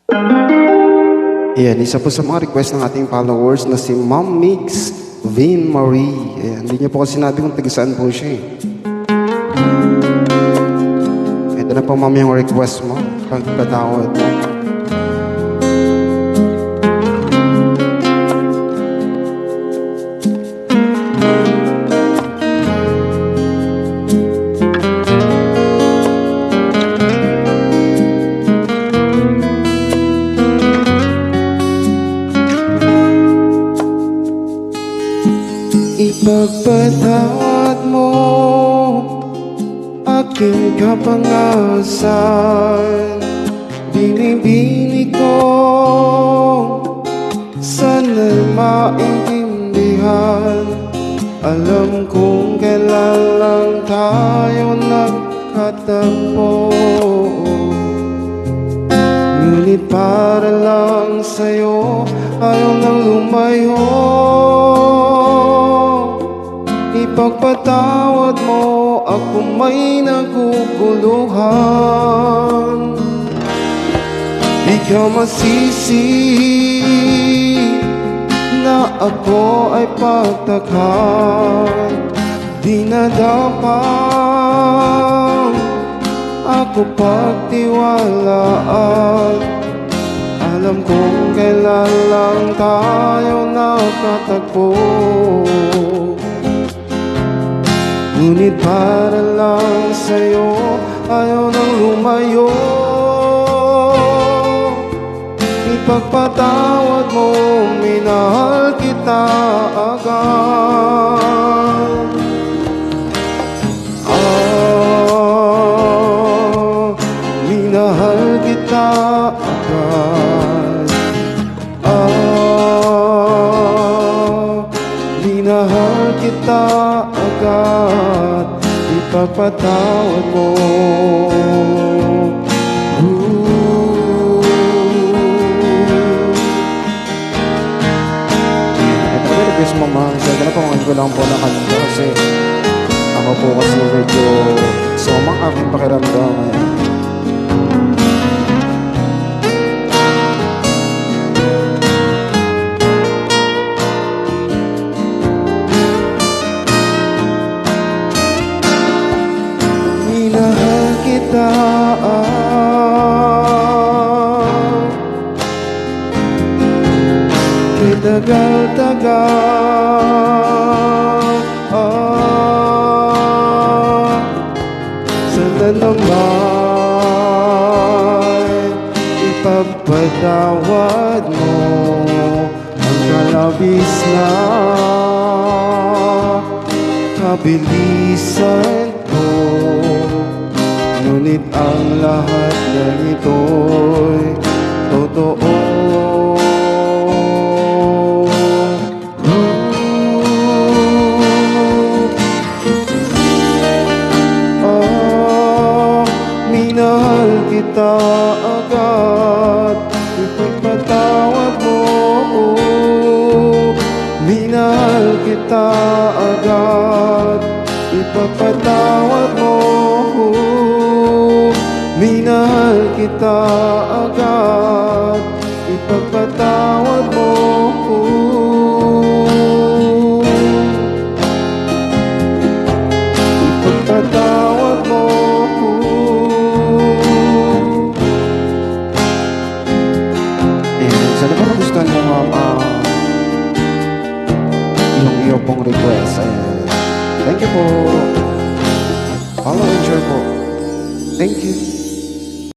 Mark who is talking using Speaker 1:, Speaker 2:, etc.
Speaker 1: Ayan, isa po sa mga request ng ating followers na si Ma'am Mix Vin Marie. Ayan, hindi niya po kasi sinabi kung taga-saan po siya eh. Ito na po ma'am yung request mo. Pagpatawad mo. Ipagpatawad mo aking kapangasan. Binibini ko sana'y maintindihan. Alam kong kailan lang tayo nagkatagpo, ngunit para lang sa'yo ayaw nang lumayo. Ipagpatawad mo ako may naguguluhan. Di ka masisi na ako ay pagtakhan. Di na dapat ako pagtiwalaan. Alam kong kailan lang tayo nakatagpo, ngunit para lang sa'yo ayaw nang lumayo. Ipagpatawad mo, minahal kita agad. Minahal kita agad. Minahal kita agad. Ipagpatawad mo. Ito na request mo ma'am. Sige na po, ko lang po na kanina kasi ako po kasi medyo sumang aking pakiramdam. Minahal kita tagal-tagal. Sana naman ipagpatawad mo ang kalabis na kabilisan ko. Ngunit ang lahat ng ito'y totoo. Minahal kita agad. Ipagpatawad mo. Minahal kita agad. Ipagpatawad mo. Minahal kita agad. Ipagpatawad mo. Ipagpatawad mo. Sana po nagustuhan mo ma'am yung iyo pong request. Thank you po. Follow and share po. Thank you.